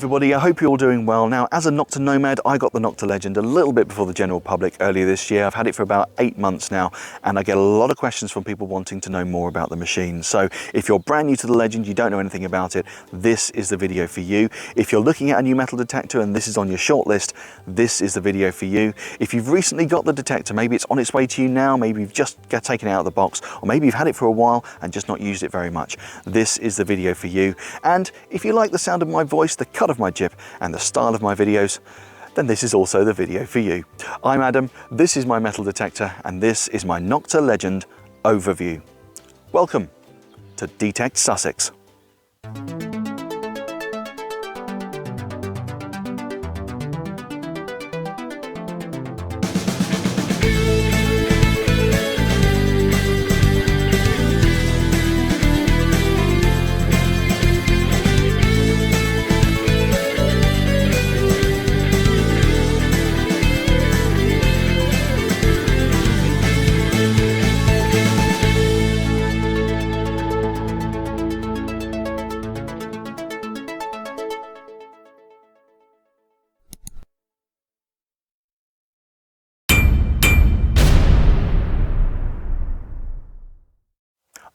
everybody, I hope you're all doing well. Now, as a Nokta nomad, I got the Nokta Legend a little bit before the general public earlier this year. I've had it for about 8 months now, and I get a lot of questions from people wanting to know more about the machine. So if you're brand new to the Legend, you don't know anything about it, this is the video for you. If you're looking at a new metal detector and this is on your shortlist, this is the video for you. If you've recently got the detector, maybe it's on its way to you now, maybe you've just taken it out of the box, or maybe you've had it for a while and just not used it very much, this is the video for you. And if you like the sound of my voice, the cut of my jib and the style of my videos, then this is also the video for you. I'm Adam, this is my metal detector, and this is my Nokta Legend overview. Welcome to D-Tekt Sussex.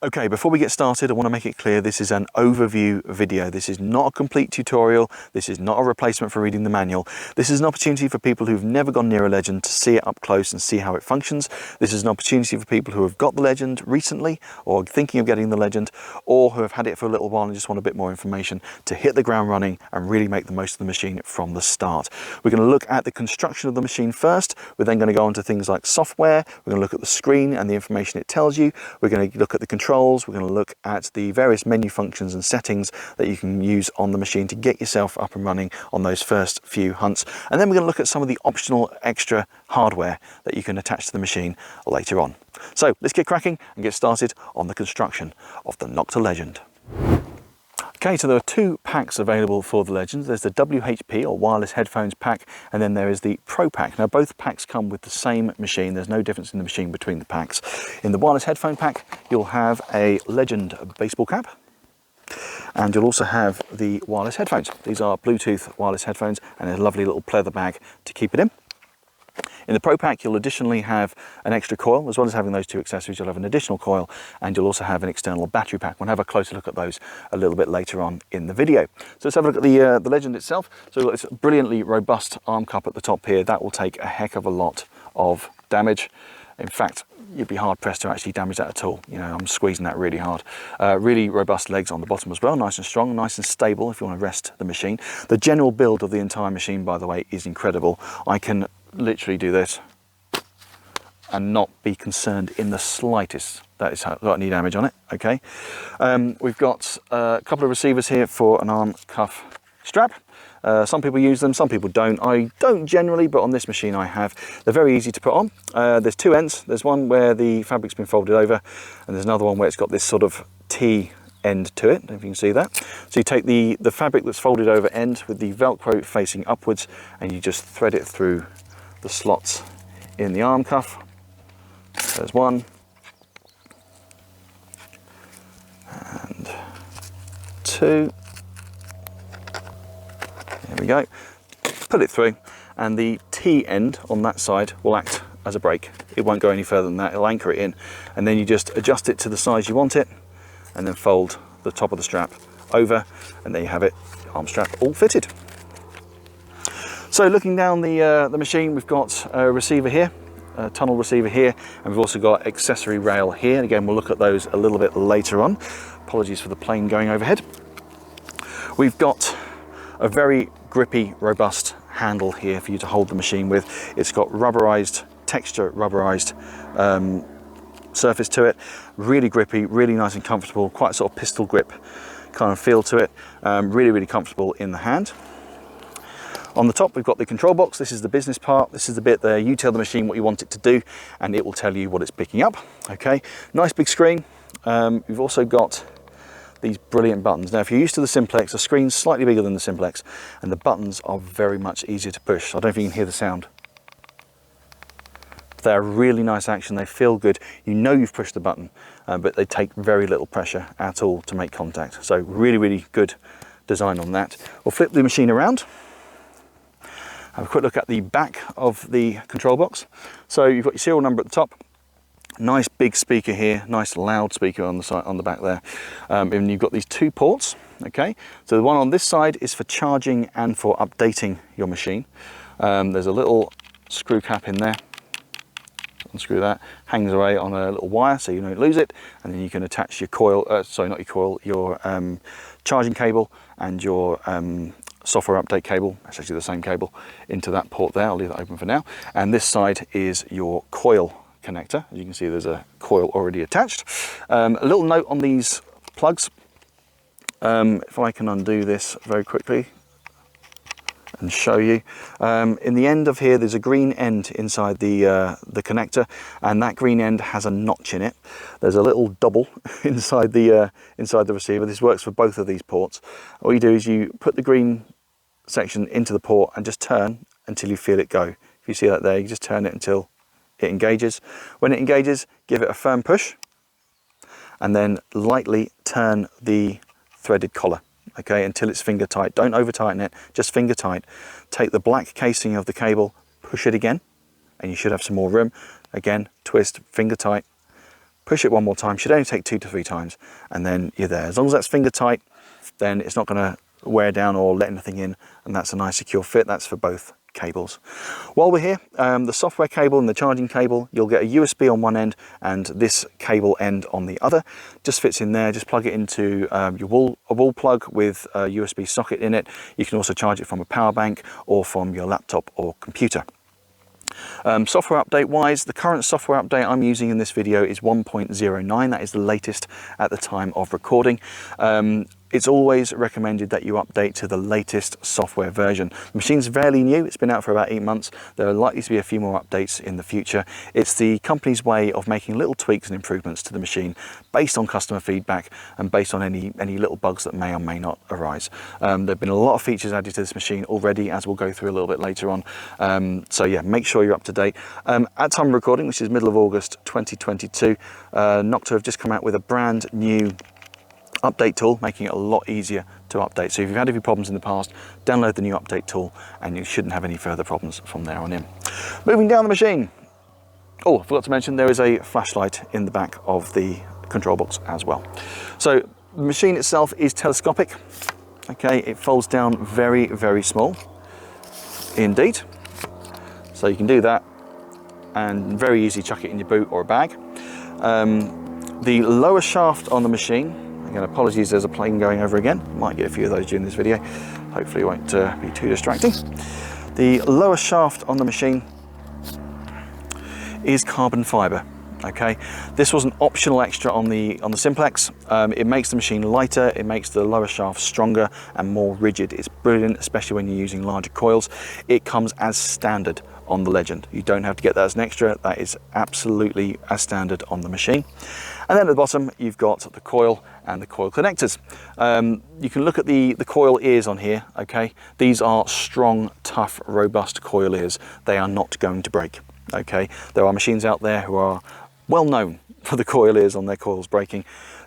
Okay, before we get started, I want to make it clear this is an overview video. This is not a complete tutorial. This is not a replacement for reading the manual. This is an opportunity for people who've never gone near a Legend to see it up close and see how it functions. This is an opportunity for people who have got the Legend recently or thinking of getting the Legend, or who have had it for a little while and just want a bit more information to hit the ground running and really make the most of the machine from the start. We're going to look at the construction of the machine first. We're then going to go on to things like software. We're going to look at the screen and the information it tells you. We're going to look at the controls. We're going to look at the various menu functions and settings that you can use on the machine to get yourself up and running on those first few hunts. And then we're going to look at some of the optional extra hardware that you can attach to the machine later on. So let's get cracking and get started on the construction of the Nokta Legend. Okay, so there are two packs available for the Legend. There's the WHP or wireless headphones pack, and then there is the Pro pack. Now both packs come with the same machine. There's no difference in the machine between the packs. In the wireless headphone pack, you'll have a Legend baseball cap, and you'll also have the wireless headphones. These are Bluetooth wireless headphones, and a lovely little pleather bag to keep it in. In the Pro pack, you'll additionally have an extra coil. As well as having those two accessories, you'll have an additional coil, and you'll also have an external battery pack. We'll have a closer look at those a little bit later on in the video. So let's have a look at the Legend itself. So we've got this brilliantly robust arm cup at the top here. That will take a heck of a lot of damage. In fact, you'd be hard pressed to actually damage that at all. You know, I'm squeezing that really hard. Really robust legs on the bottom as well, nice and strong, nice and stable if you want to rest the machine. The general build of the entire machine, by the way, is incredible. I can literally do this and not be concerned in the slightest that it's got any damage on it. Okay, we've got a couple of receivers here for an arm cuff strap. Some people use them, some people don't. I don't generally, but on this machine I have. They're very easy to put on. There's two ends. There's one where the fabric's been folded over, and there's another one where it's got this sort of T end to it. I don't know if you can see that. So you take the fabric that's folded over end with the Velcro facing upwards, and you just thread it through the slots in the arm cuff. There's one, and two. There we go. Pull it through, and the T end on that side will act as a brake. It won't go any further than that. It'll anchor it in, and then you just adjust it to the size you want it, and then fold the top of the strap over, and there you have it, arm strap all fitted. So looking down the machine, we've got a receiver here, a tunnel receiver here, and we've also got accessory rail here. And again, we'll look at those a little bit later on. Apologies for the plane going overhead. We've got a very grippy, robust handle here for you to hold the machine with. It's got rubberized, texture rubberized surface to it. Really grippy, really nice and comfortable, quite sort of pistol grip kind of feel to it. Really, really comfortable in the hand. On the top, we've got the control box. This is the business part. This is the bit there you tell the machine what you want it to do, and it will tell you what it's picking up. Okay, nice big screen. We've also got these brilliant buttons. Now, if you're used to the Simplex, the screen's slightly bigger than the Simplex, and the buttons are very much easier to push. I don't know if you can hear the sound. They're really nice action. They feel good. You know you've pushed the button, but they take very little pressure at all to make contact. So really, really good design on that. We'll flip the machine around, have a quick look at the back of the control box. So you've got your serial number at the top, nice big speaker here, nice loud speaker on the side, on the back there, and you've got these 2 ports. Okay, so the one on this side is for charging and for updating your machine. There's a little screw cap in there. Unscrew that, hangs away on a little wire so you don't lose it, and then you can attach your coil, sorry, not your coil, your charging cable and your software update cable, that's actually the same cable, into that port there. I'll leave that open for now. And this side is your coil connector. As you can see, there's a coil already attached. A little note on these plugs. If I can undo this very quickly and show you. In the end of here, there's a green end inside the connector, and that green end has a notch in it. There's a little double inside the receiver. This works for both of these ports. All you do is you put the green section into the port and just turn until you feel it go. If you see that there, you just turn it until it engages. When it engages, give it a firm push, and then lightly turn the threaded collar. Okay, until it's finger tight. Don't over tighten it, just finger tight. Take the black casing of the cable, push it again, and you should have some more room. Again, twist, finger tight, push it one more time. Should only take 2 to 3 times, and then you're there. As long as that's finger tight, then it's not going to wear down or let anything in, and that's a nice secure fit. That's for both cables. While we're here, the software cable and the charging cable, you'll get a USB on one end and this cable end on the other. Just fits in there. Just plug it into a wall plug with a USB socket in it. You can also charge it from a power bank or from your laptop or computer. Software update wise, the current software update I'm using in this video is 1.09. That is the latest at the time of recording. It's always recommended that you update to the latest software version. The machine's fairly new, it's been out for about 8 months. There are likely to be a few more updates in the future. It's the company's way of making little tweaks and improvements to the machine based on customer feedback and based on any little bugs that may or may not arise. There have been a lot of features added to this machine already, as we'll go through a little bit later on. So yeah, make sure you're up to date. At time of recording, which is middle of August 2022, Nokta have just come out with a brand new update tool, making it a lot easier to update. So if you've had a few problems in the past, download the new update tool and you shouldn't have any further problems from there on in. Moving down the machine. Oh, I forgot to mention there is a flashlight in the back of the control box as well. So the machine itself is telescopic. Okay, it folds down very, very small indeed. So you can do that and very easily chuck it in your boot or a bag. The lower shaft on the machine, again, apologies, there's a plane going over again. Might get a few of those during this video. Hopefully it won't be too distracting. The lower shaft on the machine is carbon fiber. Okay, this was an optional extra on the Simplex. It makes the machine lighter, it makes the lower shaft stronger and more rigid. It's brilliant, especially when you're using larger coils. It comes as standard on the Legend. You don't have to get that as an extra. That is absolutely as standard on the machine. And then at the bottom, you've got the coil and the coil connectors. You can look at the coil ears on here, okay? These are strong, tough, robust coil ears. They are not going to break, okay? There are machines out there who are well known for the coil ears on their coils breaking.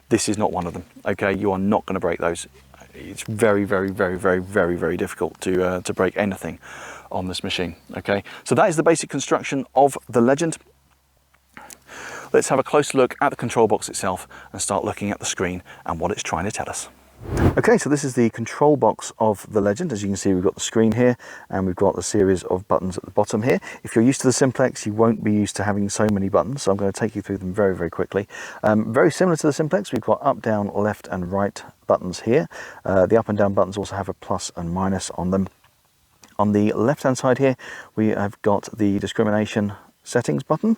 This is not one of them, okay? You are not going to break those. It's very, very, very, very, very, very difficult to break anything on this machine, okay? So that is the basic construction of the Legend. Let's have a closer look at the control box itself and start looking at the screen and what it's trying to tell us. Okay, so this is the control box of the Legend. As you can see, we've got the screen here and we've got a series of buttons at the bottom here. If you're used to the Simplex, you won't be used to having so many buttons, so I'm going to take you through them very, very quickly. Very similar to the Simplex, we've got up, down, left and right buttons here. The up and down buttons also have a plus and minus on them. On the left hand side here, we have got the discrimination settings button.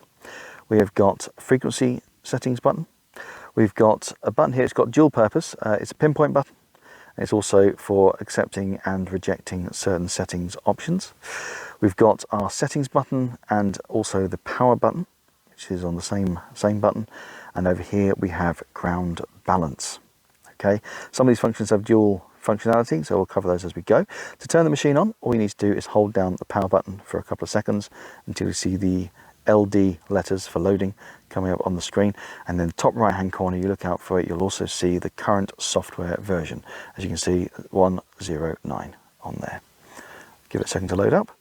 We have got frequency settings button. We've got a button here, it's got dual purpose. It's a pinpoint button. It's also for accepting and rejecting certain settings options. We've got our settings button and also the power button, which is on the same button. And over here we have ground balance. Okay, some of these functions have dual functionality, so we'll cover those as we go. To turn the machine on, all you need to do is hold down the power button for a couple of seconds until you see the LD letters for loading coming up on the screen, and then the top right hand corner, you look out for it, you'll also see the current software version. As you can see, 109 on there. Give it a second to load up.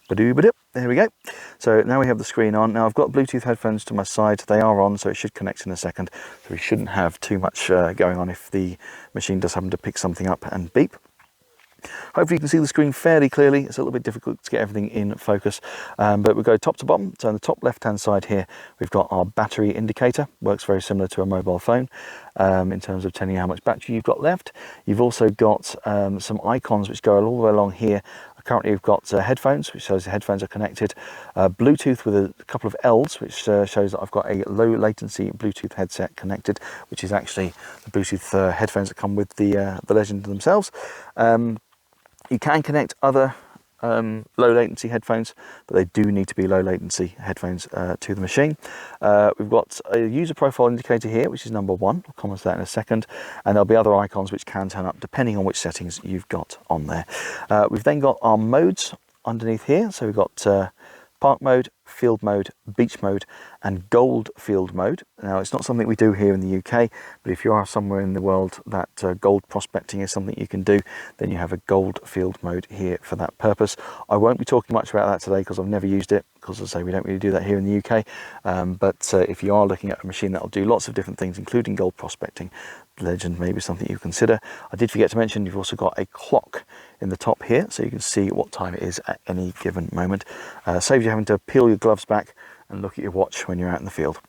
There we go. So now we have the screen on. Now I've got Bluetooth headphones to my side. They are on, so it should connect in a second. So we shouldn't have too much going on if the machine does happen to pick something up and beep. Hopefully you can see the screen fairly clearly. It's a little bit difficult to get everything in focus, but we'll go top to bottom. So on the top left hand side here, we've got our battery indicator. Works very similar to a mobile phone in terms of telling you how much battery you've got left. You've also got some icons which go all the way along here. Currently we've got headphones, which shows the headphones are connected, Bluetooth with a couple of L's, which shows that I've got a low latency Bluetooth headset connected, which is actually the Bluetooth headphones that come with the Legend themselves. You can connect other low latency headphones, but they do need to be low latency headphones to the machine. We've got a user profile indicator here, which is number 1. I'll comment on that in a second, and there'll be other icons which can turn up depending on which settings you've got on there. We've then got our modes underneath here. So we've got park mode, field mode, beach mode, and gold field mode. Now, it's not something we do here in the UK, but if you are somewhere in the world that gold prospecting is something you can do, then you have a gold field mode here for that purpose. I won't be talking much about that today because I've never used it, because as I say, we don't really do that here in the UK. But if you are looking at a machine that will do lots of different things, including gold prospecting, Legend may be something you consider. I did forget to mention you've also got a clock in the top here, so you can see what time it is at any given moment. Saves you having to peel your gloves back and look at your watch when you're out in the field.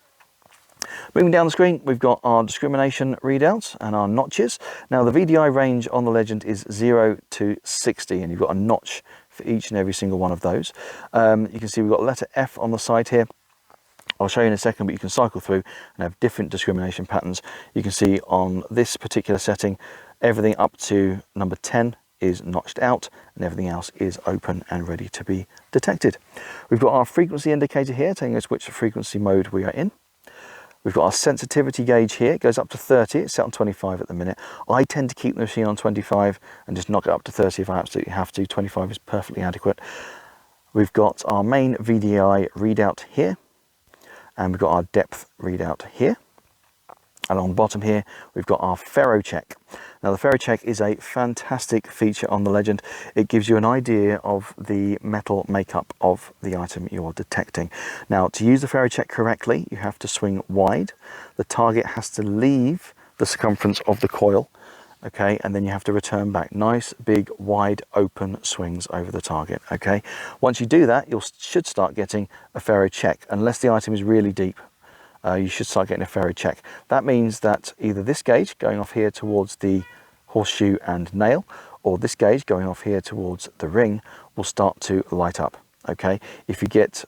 Moving down the screen, we've got our discrimination readouts and our notches. Now the VDI range on the Legend is 0 to 60, and you've got a notch for each and every single one of those. You can see we've got letter F on the side here. I'll show you in a second, but you can cycle through and have different discrimination patterns. You can see on this particular setting, everything up to number 10 is notched out and everything else is open and ready to be detected. We've got our frequency indicator here telling us which frequency mode we are in. We've got our sensitivity gauge here. It goes up to 30. It's set on 25 at the minute. I tend to keep the machine on 25 and just knock it up to 30 if I absolutely have to. 25 is perfectly adequate. We've got our main VDI readout here, and we've got our depth readout here. And on the bottom here, we've got our ferro check. Now the ferro check is a fantastic feature on the Legend. It gives you an idea of the metal makeup of the item you're detecting. Now, to use the ferro check correctly, you have to swing wide. The target has to leave the circumference of the coil, okay, and then you have to return back. Nice, big, wide open swings over the target, okay. Once you do that, you should start getting a ferro check, unless the item is really deep. You should start getting a ferro check. That means that either this gauge going off here towards the horseshoe and nail, or this gauge going off here towards the ring will start to light up, okay. If you get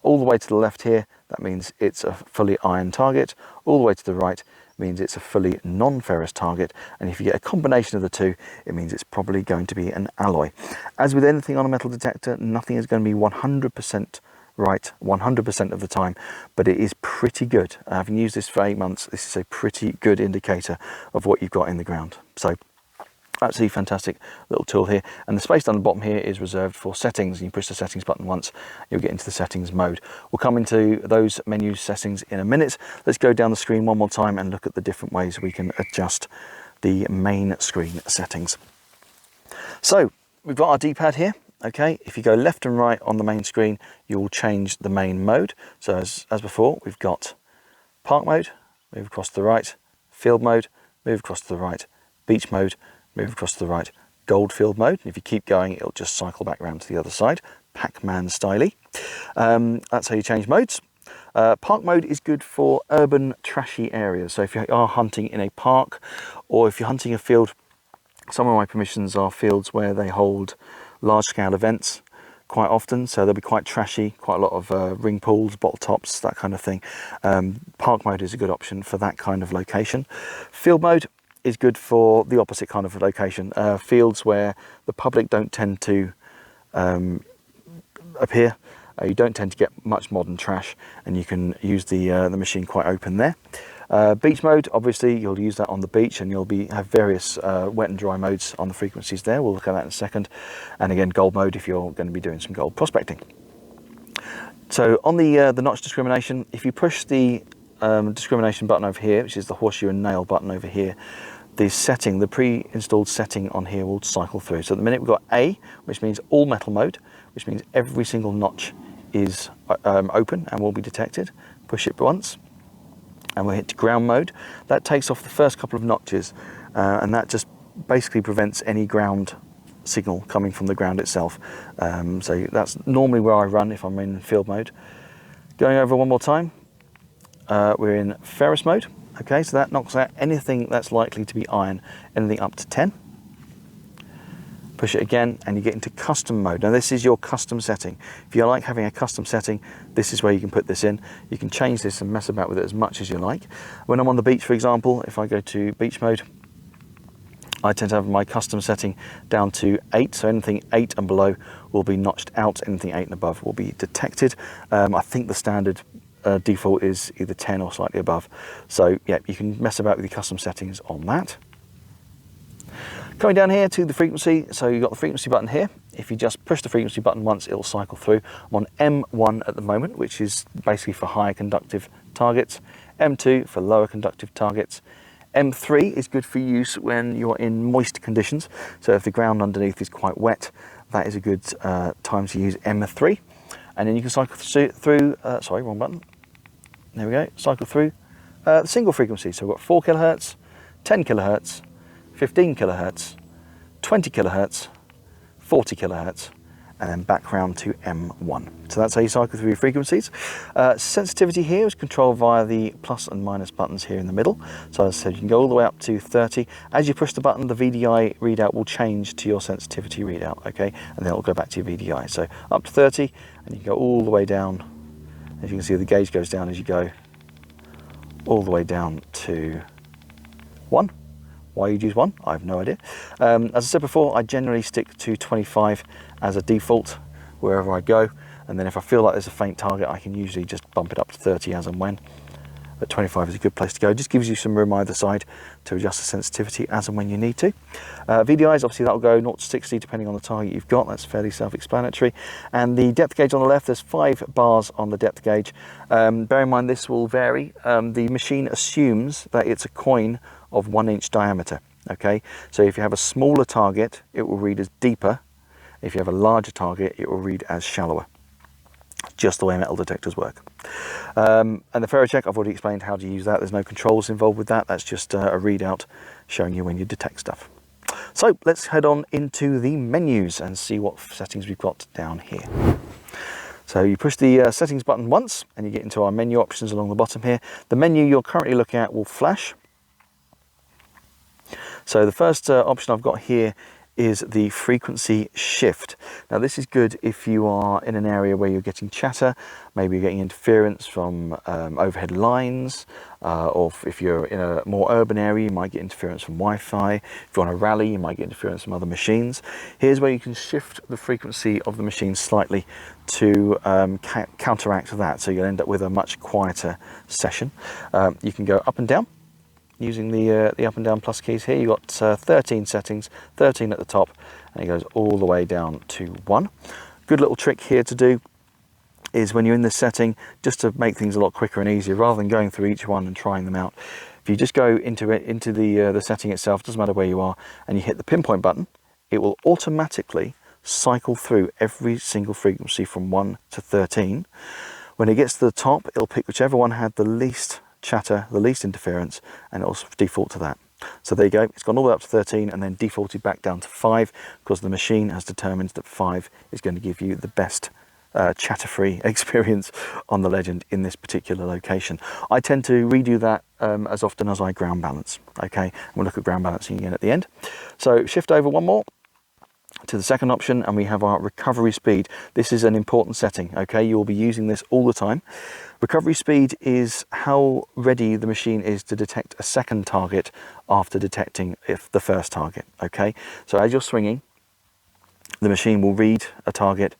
all the way to the left here, that means it's a fully iron target. All the way to the right means it's a fully non-ferrous target, and if you get a combination of the two, it means it's probably going to be an alloy. As with anything on a metal detector, nothing is going to be 100% right 100% of the time, but it is pretty good. Having used this for 8 months, this is a pretty good indicator of what you've got in the ground. So absolutely fantastic little tool here, and the space down the bottom here is reserved for settings. You push the settings button once, you'll get into the settings mode. We'll come into those menu settings in a minute. Let's go down the screen one more time and look at the different ways we can adjust the main screen settings. So we've got our D-pad here. Okay, if you go left and right on the main screen, you'll change the main mode. So as before, we've got park mode, move across to the right, field mode, move across to the right, beach mode, move across to the right, gold field mode. And if you keep going, it'll just cycle back around to the other side, Pac-Man styley. That's how you change modes. Park mode is good for urban trashy areas. So if you are hunting in a park, or if you're hunting a field, some of my permissions are fields where they hold large-scale events quite often, so they'll be quite trashy, quite a lot of ring pools, bottle tops, that kind of thing. Park mode is a good option for that kind of location. Field mode is good for the opposite kind of location, fields where the public don't tend to appear. You don't tend to get much modern trash, and you can use the machine quite open there. Beach mode, obviously you'll use that on the beach, and you'll have various wet and dry modes on the frequencies there. We'll look at that in a second. And again, gold mode if you're going to be doing some gold prospecting. So on the notch discrimination, if you push the discrimination button over here, which is the horseshoe and nail button over here, the pre-installed setting on here will cycle through. So at the minute we've got A, which means all metal mode, which means every single notch is open and will be detected. Push it once and we'll hit ground mode. That takes off the first couple of notches, and that just basically prevents any ground signal coming from the ground itself. So that's normally where I run if I'm in field mode. Going over one more time, we're in Ferrous mode. Okay, so that knocks out anything that's likely to be iron, anything up to 10. Push it again and you get into custom mode. Now this is your custom setting. If you like having a custom setting, this is where you can put this in. You can change this and mess about with it as much as you like. When I'm on the beach, for example, if I go to beach mode, I tend to have my custom setting down to 8, so anything 8 and below will be notched out, anything 8 and above will be detected. I think the standard default is either 10 or slightly above. So yeah, you can mess about with your custom settings on that. Coming down here to the frequency, so you've got the frequency button here. If you just push the frequency button once, it'll cycle through. I'm on M1 at the moment, which is basically for higher conductive targets. M2 for lower conductive targets. M3 is good for use when you're in moist conditions. So if the ground underneath is quite wet, that is a good time to use M3. And then you can cycle through, sorry, wrong button. There we go, cycle through the single frequency. So we've got 4 kilohertz, 10 kilohertz, 15 kilohertz, 20 kilohertz, 40 kilohertz, and then back round to M1. So that's how you cycle through your frequencies. Sensitivity here is controlled via the plus and minus buttons here in the middle. So as I said, you can go all the way up to 30. As you push the button, the VDI readout will change to your sensitivity readout, okay? And then it'll go back to your VDI. So up to 30, and you can go all the way down. As you can see, the gauge goes down as you go, all the way down to 1. Why you'd use 1, I have no idea. As I said before, I generally stick to 25 as a default wherever I go, and then if I feel like there's a faint target, I can usually just bump it up to 30 as and when. But 25 is a good place to go. It just gives you some room either side to adjust the sensitivity as and when you need to. VDIs, obviously that'll go 0 to 60 depending on the target you've got. That's fairly self-explanatory. And the depth gauge on the left, there's 5 bars on the depth gauge. Bear in mind this will vary. The machine assumes that it's a coin of 1 inch diameter. Okay, so if you have a smaller target, it will read as deeper. If you have a larger target, it will read as shallower. Just the way metal detectors work. And the ferro check, I've already explained how to use that. There's no controls involved with that. That's just a readout showing you when you detect stuff. So let's head on into the menus and see what settings we've got down here. So you push the settings button once and you get into our menu options along the bottom here. The menu you're currently looking at will flash. So the first option I've got here is the frequency shift. Now this is good if you are in an area where you're getting chatter, maybe you're getting interference from overhead lines, or if you're in a more urban area, you might get interference from Wi-Fi. If you're on a rally, you might get interference from other machines. Here's where you can shift the frequency of the machine slightly to counteract that, so you'll end up with a much quieter session. You can go up and down using the up and down plus keys here. You've got 13 settings, 13 at the top, and it goes all the way down to 1. Good little trick here to do is when you're in this setting, just to make things a lot quicker and easier, rather than going through each one and trying them out, if you just go into the setting itself, doesn't matter where you are, and you hit the pinpoint button, it will automatically cycle through every single frequency from 1 to 13. When it gets to the top, it'll pick whichever one had the least chatter, the least interference, and it'll default to that. So there you go, it's gone all the way up to 13 and then defaulted back down to 5 because the machine has determined that 5 is going to give you the best chatter-free experience on the Legend in this particular location. I tend to redo that as often as I ground balance. Okay, we'll look at ground balancing again at the end. So shift over one more to the second option and we have our recovery speed. This is an important setting. Okay, you will be using this all the time. Recovery speed is how ready the machine is to detect a second target after detecting the first target. Okay, so as you're swinging, the machine will read a target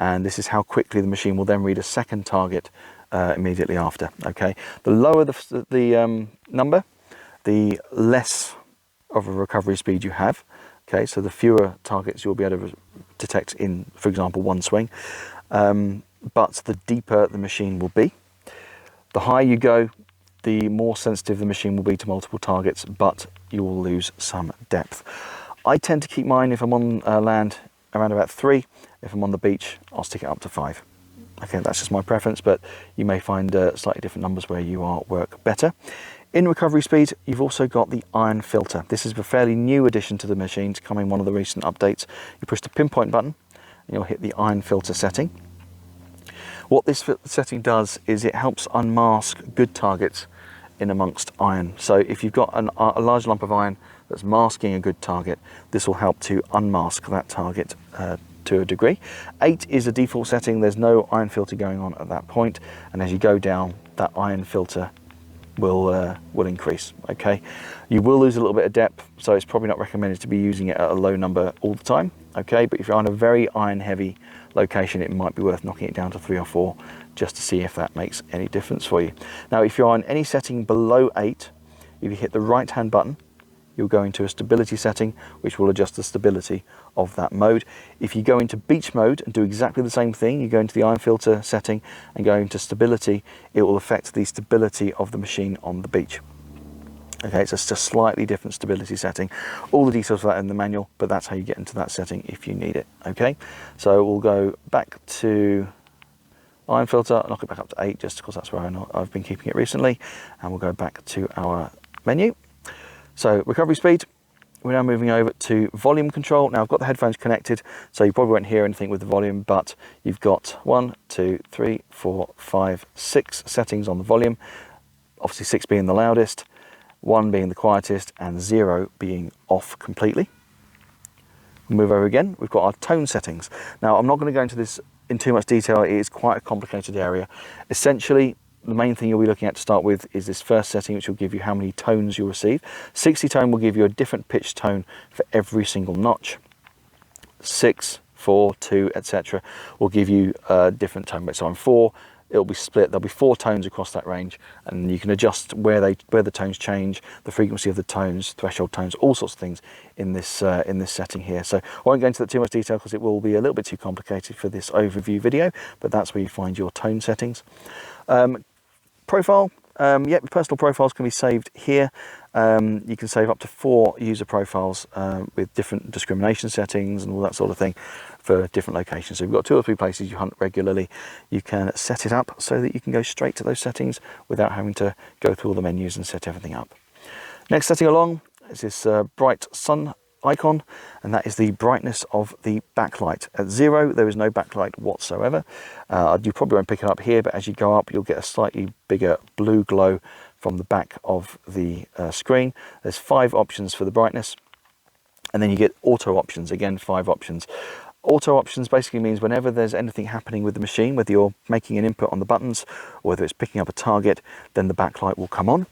and this is how quickly the machine will then read a second target immediately after. Okay, the lower the number, the less of a recovery speed you have. Okay, so the fewer targets you'll be able to detect in, for example, one swing, but the deeper the machine will be. The higher you go, the more sensitive the machine will be to multiple targets, but you will lose some depth. I tend to keep mine, if I'm on land, around about 3. If I'm on the beach, I'll stick it up to 5. Okay, that's just my preference, but you may find slightly different numbers where you are work better. In recovery speed, you've also got the iron filter. This is a fairly new addition to the machine. It's come in one of the recent updates. You push the pinpoint button and you'll hit the iron filter setting. What this setting does is it helps unmask good targets in amongst iron. So if you've got a large lump of iron that's masking a good target, this will help to unmask that target to a degree. 8 is a default setting. There's no iron filter going on at that point, and as you go down, that iron filter will increase. Okay, you will lose a little bit of depth, so it's probably not recommended to be using it at a low number all the time. Okay, but if you're on a very iron heavy location, it might be worth knocking it down to 3 or 4 just to see if that makes any difference for you. Now, if you're on any setting below 8, if you hit the right hand button, you'll go into a stability setting, which will adjust the stability of that mode. If you go into beach mode and do exactly the same thing, you go into the iron filter setting and go into stability, it will affect the stability of the machine on the beach. Okay, it's just a slightly different stability setting. All the details for that in the manual, but that's how you get into that setting if you need it. Okay, so we'll go back to iron filter, knock it back up to 8 just because that's where I've been keeping it recently, and we'll go back to our menu. So recovery speed, we're now moving over to volume control. Now I've got the headphones connected, so you probably won't hear anything with the volume, but you've got 1, 2, 3, 4, 5, 6 settings on the volume. Obviously 6 being the loudest, 1 being the quietest, and 0 being off completely. We'll move over again, we've got our tone settings. Now I'm not going to go into this in too much detail, it is quite a complicated area. Essentially, the main thing you'll be looking at to start with is this first setting, which will give you how many tones you'll receive. 60 tone will give you a different pitch tone for every single notch. 6, 4, 2, etc. will give you a different tone. But so on 4, it'll be split. There'll be 4 tones across that range, and you can adjust where the tones change, the frequency of the tones, threshold tones, all sorts of things in this setting here. So I won't go into that too much detail because it will be a little bit too complicated for this overview video. But that's where you find your tone settings. Profile, personal profiles can be saved here. You can save up to 4 user profiles with different discrimination settings and all that sort of thing for different locations. So if you've got 2 or 3 places you hunt regularly, you can set it up so that you can go straight to those settings without having to go through all the menus and set everything up. Next setting along is this bright sun icon, and that is the brightness of the backlight. At 0, there is no backlight whatsoever. You probably won't pick it up here, but as you go up, you'll get a slightly bigger blue glow from the back of the screen. There's 5 options for the brightness, and then you get auto options, again 5 options. Auto options basically means whenever there's anything happening with the machine, whether you're making an input on the buttons or whether it's picking up a target, then the backlight will come on.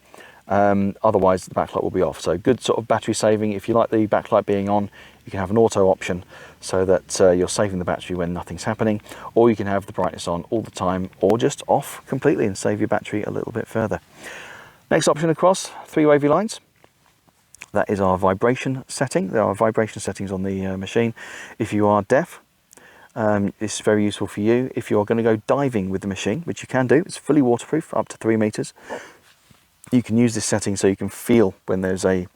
Otherwise the backlight will be off. So good sort of battery saving. If you like the backlight being on, you can have an auto option so that you're saving the battery when nothing's happening, or you can have the brightness on all the time or just off completely and save your battery a little bit further. Next option across, 3 wavy lines. That is our vibration setting. There are vibration settings on the machine. If you are deaf, it's very useful for you. If you're going to go diving with the machine, which you can do, it's fully waterproof up to 3 meters. You can use this setting so you can feel when there's a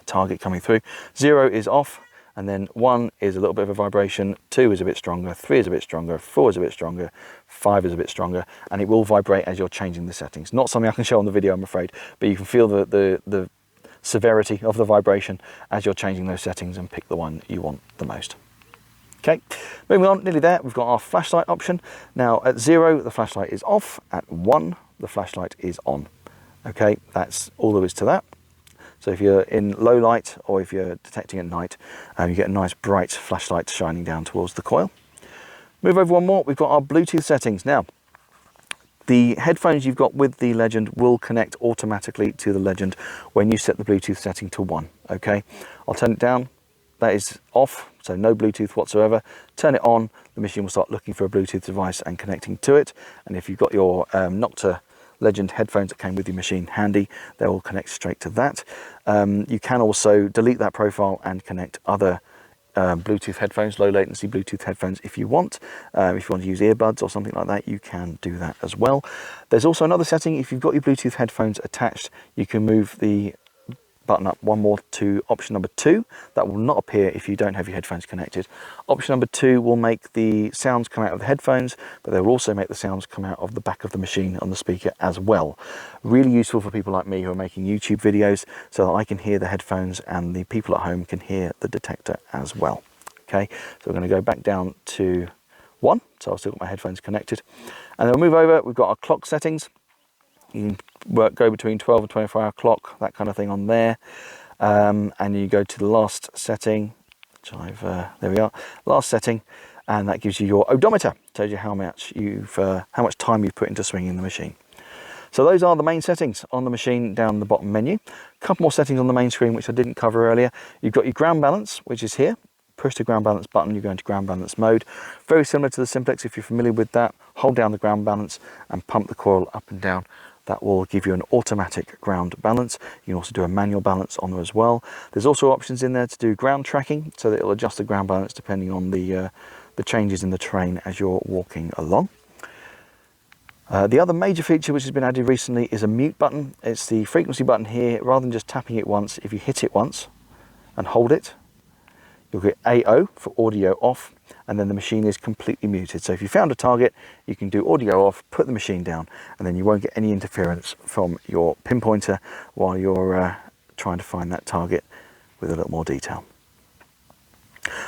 target coming through. 0 is off, and then 1 is a little bit of a vibration, 2 is a bit stronger, 3 is a bit stronger, 4 is a bit stronger, 5 is a bit stronger, and it will vibrate as you're changing the settings. Not something I can show on the video, I'm afraid, but you can feel the severity of the vibration as you're changing those settings and pick the one you want the most. Okay, moving on, nearly there, we've got our flashlight option. Now at 0, the flashlight is off. At 1, the flashlight is on. Okay, that's all there is to that. So if you're in low light or if you're detecting at night, you get a nice bright flashlight shining down towards the coil. Move over one more, we've got our Bluetooth settings. Now, the headphones you've got with the Legend will connect automatically to the Legend when you set the Bluetooth setting to 1, okay? I'll turn it down, that is off, so no Bluetooth whatsoever. Turn it on, the machine will start looking for a Bluetooth device and connecting to it. And if you've got your Nokta Legend headphones that came with your machine handy, they will connect straight to that. You can also delete that profile and connect other Bluetooth headphones, low latency Bluetooth headphones if you want. If you want to use earbuds or something like that, you can do that as well. There's also another setting. If you've got your Bluetooth headphones attached, you can move the button up one more to option number 2. That will not appear if you don't have your headphones connected. Option number 2 will make the sounds come out of the headphones, but they will also make the sounds come out of the back of the machine on the speaker as well. Really useful for people like me who are making YouTube videos, so that I can hear the headphones and the people at home can hear the detector as well. Okay, so we're going to go back down to 1, so I've still got my headphones connected, and then we'll move over. We've got our clock settings. You can go between 12 and 24-hour clock, that kind of thing on there. And you go to the last setting, which there we are, last setting, and that gives you your odometer. Tells you how much time you've put into swinging the machine. So those are the main settings on the machine down the bottom menu. A couple more settings on the main screen, which I didn't cover earlier. You've got your ground balance, which is here. Push the ground balance button, you go into ground balance mode. Very similar to the Simplex, if you're familiar with that. Hold down the ground balance and pump the coil up and down. That will give you an automatic ground balance. You can also do a manual balance on there as well. There's also options in there to do ground tracking, so that it'll adjust the ground balance depending on the changes in the terrain as you're walking along. The other major feature which has been added recently is a mute button. It's the frequency button here. Rather than just tapping it once, if you hit it once and hold it, you'll get AO for audio off, and then the machine is completely muted. So if you found a target, you can do audio off, put the machine down, and then you won't get any interference from your pinpointer while you're trying to find that target with a little more detail.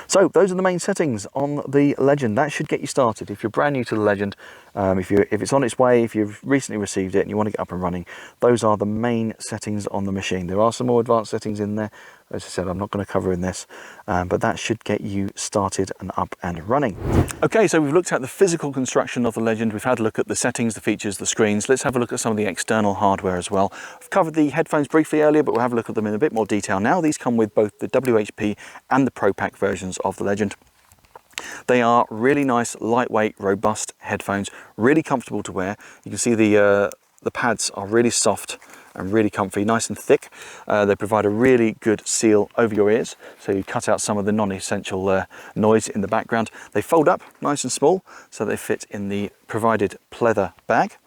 So those are the main settings on the Legend. That should get you started. If you're brand new to the Legend, if it's on its way, if you've recently received it and you want to get up and running, those are the main settings on the machine. There are some more advanced settings in there. As I said, I'm not going to cover in this, but that should get you started and up and running. Okay, so we've looked at the physical construction of the Legend. We've had a look at the settings, the features, the screens. Let's have a look at some of the external hardware as well. I've covered the headphones briefly earlier, but we'll have a look at them in a bit more detail now. These come with both the WHP and the Pro Pack versions of the Legend. They are really nice, lightweight, robust headphones, really comfortable to wear. You can see the pads are really soft and really comfy, nice and thick. They provide a really good seal over your ears, so you cut out some of the non-essential noise in the background. They fold up nice and small, so they fit in the provided pleather bag.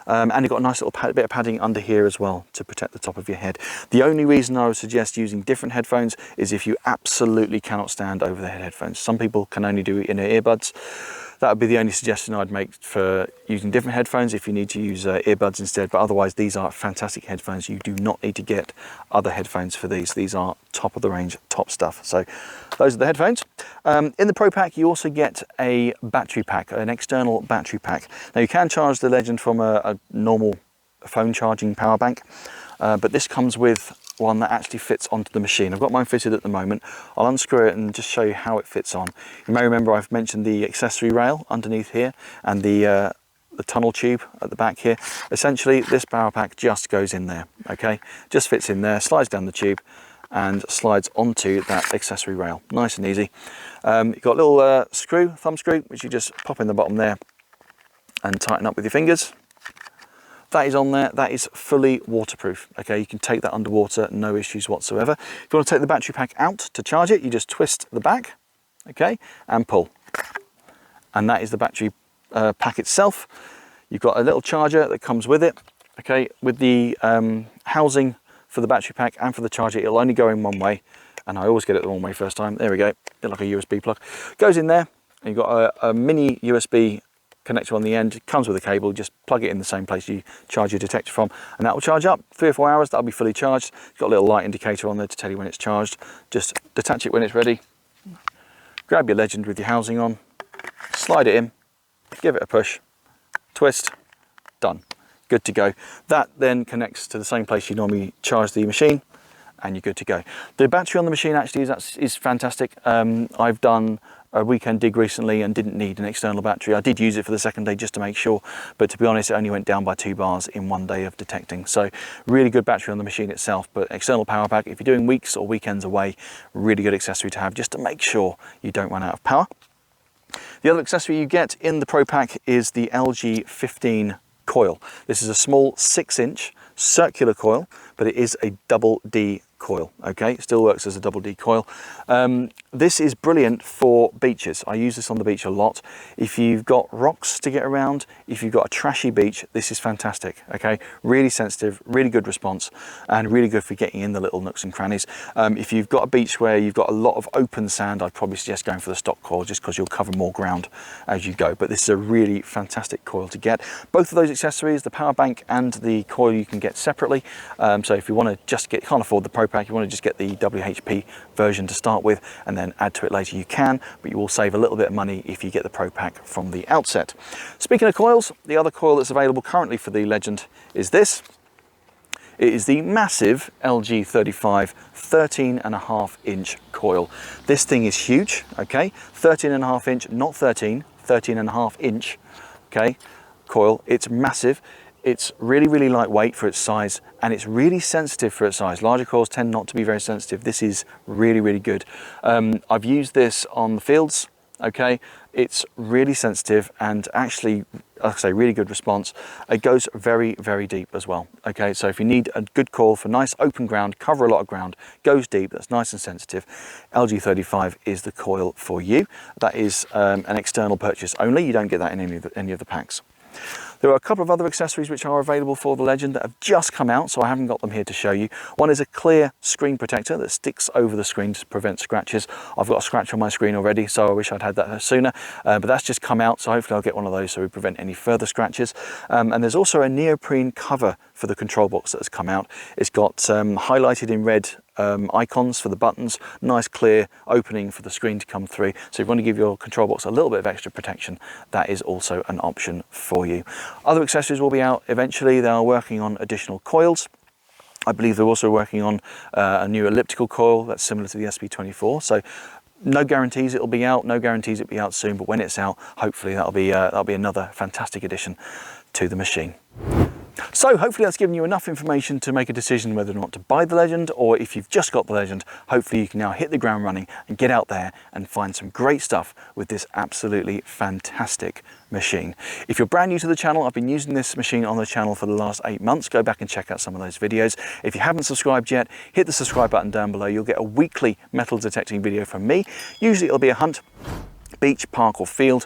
And you've got a nice little bit of padding under here as well to protect the top of your head. The only reason I would suggest using different headphones is if you absolutely cannot stand over-the-head headphones. Some people can only do it in their earbuds. That would be the only suggestion I'd make for using different headphones if you need to use earbuds instead. But otherwise, these are fantastic headphones. You do not need to get other headphones for these. These are top of the range, top stuff. So those are the headphones. In the Pro Pack, you also get a battery pack, an external battery pack. Now you can charge the Legend from a normal phone charging power bank, but this comes with one that actually fits onto the machine. I've got mine fitted at the moment. I'll unscrew it and just show you how it fits on. You may remember I've mentioned the accessory rail underneath here and the tunnel tube at the back here. Essentially, this power pack just goes in there, okay? Just fits in there, slides down the tube and slides onto that accessory rail. Nice and easy. You've got a little thumb screw, which you just pop in the bottom there and tighten up with your fingers. That is on there. That is fully waterproof. Okay, you can take that underwater, no issues whatsoever. If you want to take the battery pack out to charge it, you just twist the back, okay, and pull. And that is the battery pack itself. You've got a little charger that comes with it, okay, with the housing for the battery pack and for the charger. It'll only go in one way, and I always get it the wrong way first time. There we go, bit like a USB plug. Goes in there, and you've got a mini USB connector on the end. It comes with a cable. Just plug it in the same place you charge your detector from, and that will charge up 3 or 4 hours. That'll be fully charged. It's got a little light indicator on there to tell you when it's charged. Just detach it when it's ready. Grab your Legend with your housing on, slide it in, give it a push, twist, done, good to go. That then connects to the same place you normally charge the machine, and you're good to go. The battery on the machine actually is fantastic. I've done a weekend dig recently and didn't need an external battery. I did use it for the second day just to make sure, but to be honest, it only went down by 2 bars in 1 day of detecting. So really good battery on the machine itself, but external power pack, if you're doing weeks or weekends away, really good accessory to have just to make sure you don't run out of power. The other accessory you get in the Pro Pack is the LG15 coil. This is a small 6-inch circular coil, but it is a double D coil. Okay, it still works as a double D coil. This is brilliant for beaches. I use this on the beach a lot. If you've got rocks to get around, if you've got a trashy beach, this is fantastic. Okay, really sensitive, really good response, and really good for getting in the little nooks and crannies. If you've got a beach where you've got a lot of open sand, I'd probably suggest going for the stock coil just because you'll cover more ground as you go. But this is a really fantastic coil to get. Both of those accessories, the power bank and the coil, you can get separately. So if you want to just can't afford the Pro Pack, you want to just get the WHP version to start with and then add to it later, you can, but you will save a little bit of money if you get the Pro Pack from the outset. Speaking of coils, the other coil that's available currently for the Legend is this. It is the massive LG35 13.5-inch coil. This thing is huge, okay? 13.5-inch, not 13, 13.5-inch, okay, coil. It's massive. It's really, really lightweight for its size, and it's really sensitive for its size. Larger coils tend not to be very sensitive. This is really, really good. I've used this on the fields, okay? It's really sensitive and actually, like I say, really good response. It goes very, very deep as well, okay? So if you need a good coil for nice open ground, cover a lot of ground, goes deep, that's nice and sensitive, LG35 is the coil for you. That is an external purchase only. You don't get that in any of the packs. There are a couple of other accessories which are available for the Legend that have just come out, so I haven't got them here to show you. One is a clear screen protector that sticks over the screen to prevent scratches. I've got a scratch on my screen already, so I wish I'd had that sooner, but that's just come out, so hopefully I'll get one of those so we prevent any further scratches. And there's also a neoprene cover for the control box that has come out. It's got highlighted in red icons for the buttons, nice clear opening for the screen to come through. So if you want to give your control box a little bit of extra protection, that is also an option for you. Other accessories will be out eventually. They are working on additional coils. I believe they're also working on a new elliptical coil that's similar to the SP24. So no guarantees it'll be out, no guarantees it'll be out soon, but when it's out, hopefully that'll be another fantastic addition to the machine. So hopefully that's given you enough information to make a decision whether or not to buy the Legend, or if you've just got the Legend, hopefully you can now hit the ground running and get out there and find some great stuff with this absolutely fantastic machine. If you're brand new to the channel, I've been using this machine on the channel for the last 8 months. Go back and check out some of those videos. If you haven't subscribed yet, hit the subscribe button down below. You'll get a weekly metal detecting video from me. Usually it'll be a hunt, beach, park or field.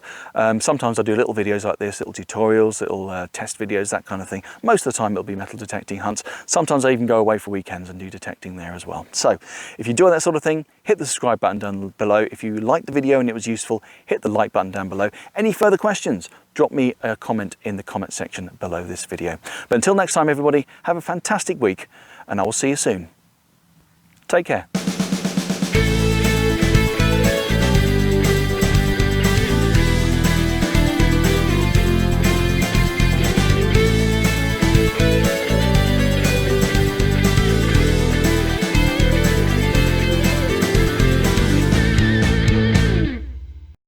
Sometimes I do little videos like this, little tutorials, little test videos, that kind of thing. Most of the time it'll be metal detecting hunts. Sometimes I even go away for weekends and do detecting there as well. So if you do that sort of thing, hit the subscribe button down below. If you liked the video and it was useful, hit the like button down below. Any further questions, drop me a comment in the comment section below this video. But until next time, everybody, have a fantastic week and I will see you soon. Take care.